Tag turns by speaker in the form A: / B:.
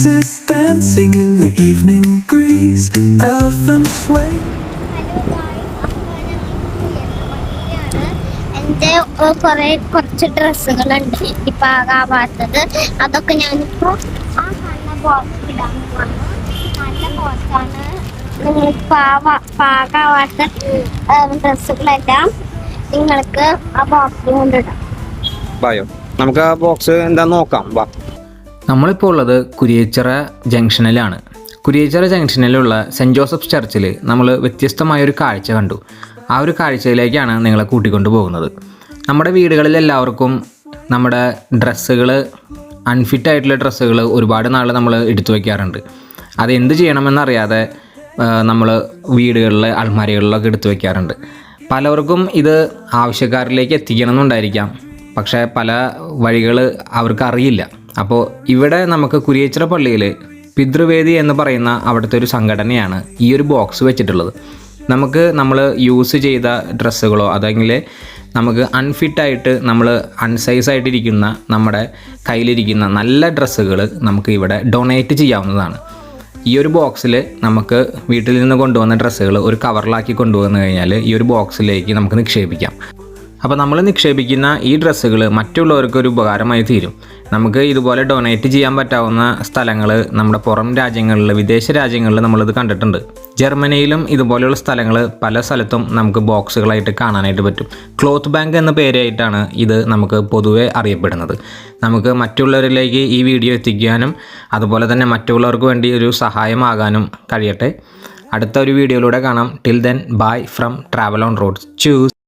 A: Is dancing in the evening breeze, elephant sway.
B: എൻ്റെ കുറച്ച് ഡ്രസ്സുകളുണ്ട് എനിക്ക് പാകാവാത്തത്. അതൊക്കെ ഞാനിപ്പോൾ ആ നല്ല ബോക്സ് ഇടാൻ പോവാണ്. നല്ല ബോക്സാണ്. നിങ്ങൾക്ക് പാകാവാത്ത ഡ്രസ്സുകളെല്ലാം നിങ്ങൾക്ക് ആ ബോക്സിൽ കൊണ്ടിടാം.
C: നമുക്ക് ആ ബോക്സ് എന്താ നോക്കാം. വാ.
D: നമ്മളിപ്പോൾ ഉള്ളത് കുരിയച്ചിറ ജംഗ്ഷനിലാണ്. കുരിയച്ചിറ ജംഗ്ഷനിലുള്ള സെൻറ്റ് ജോസഫ് ചർച്ചിൽ നമ്മൾ വ്യത്യസ്തമായൊരു കാഴ്ച കണ്ടു. ആ ഒരു കാഴ്ചയിലേക്കാണ് നിങ്ങളെ കൂട്ടിക്കൊണ്ടു പോകുന്നത്. നമ്മുടെ വീടുകളിൽ എല്ലാവർക്കും നമ്മുടെ ഡ്രസ്സുകൾ, അൺഫിറ്റായിട്ടുള്ള ഡ്രസ്സുകൾ ഒരുപാട് നാൾ നമ്മൾ എടുത്തു വയ്ക്കാറുണ്ട്. അതെന്ത് ചെയ്യണമെന്നറിയാതെ നമ്മൾ വീടുകളിലെ അൾമാരികളിലൊക്കെ എടുത്തു വയ്ക്കാറുണ്ട്. പലർക്കും ഇത് ആവശ്യക്കാരിലേക്ക് എത്തിക്കണമെന്നുണ്ടായിരിക്കാം, പക്ഷേ പല വഴികൾ അവർക്ക് അറിയില്ല. അപ്പോൾ ഇവിടെ നമുക്ക് കുരിയച്ചിറ പള്ളിയിൽ പിതൃവേദി എന്ന് പറയുന്ന അവിടുത്തെ ഒരു സംഘടനയാണ് ഈ ഒരു ബോക്സ് വെച്ചിട്ടുള്ളത്. നമുക്ക് നമ്മൾ യൂസ് ചെയ്ത ഡ്രസ്സുകളോ അതെങ്കിൽ നമുക്ക് അൺഫിറ്റായിട്ട് നമ്മൾ അൺസൈസായിട്ടിരിക്കുന്ന നമ്മുടെ കയ്യിലിരിക്കുന്ന നല്ല ഡ്രസ്സുകൾ നമുക്ക് ഇവിടെ ഡൊണേറ്റ് ചെയ്യാവുന്നതാണ്. ഈ ഒരു ബോക്സിൽ നമുക്ക് വീട്ടിൽ നിന്ന് കൊണ്ടുവന്ന ഡ്രസ്സുകൾ ഒരു കവറിലാക്കി കൊണ്ടുവന്നു കഴിഞ്ഞാൽ ഈ ഒരു ബോക്സിലേക്ക് നമുക്ക് നിക്ഷേപിക്കാം. അപ്പോൾ നമ്മൾ നിക്ഷേപിക്കുന്ന ഈ ഡ്രസ്സുകൾ മറ്റുള്ളവർക്ക് ഒരു ഉപകാരമായി തീരും. നമുക്ക് ഇതുപോലെ ഡൊണേറ്റ് ചെയ്യാൻ പറ്റാവുന്ന സ്ഥലങ്ങൾ നമ്മുടെ പുറം രാജ്യങ്ങളിൽ, വിദേശ രാജ്യങ്ങളിൽ നമ്മളിത് കണ്ടിട്ടുണ്ട്. ജർമ്മനിയിലും ഇതുപോലെയുള്ള സ്ഥലങ്ങൾ പല സ്ഥലത്തും നമുക്ക് ബോക്സുകളായിട്ട് കാണാനായിട്ട് പറ്റും. ക്ലോത്ത് ബാങ്ക് എന്ന പേരായിട്ടാണ് ഇത് നമുക്ക് പൊതുവെ അറിയപ്പെടുന്നത്. നമുക്ക് മറ്റുള്ളവരിലേക്ക് ഈ വീഡിയോ എത്തിക്കാനും അതുപോലെ തന്നെ മറ്റുള്ളവർക്ക് വേണ്ടി ഒരു സഹായമാകാനും കഴിയട്ടെ. അടുത്ത ഒരു വീഡിയോയിലൂടെ കാണാം. Till then bye from travel on roads. Choose.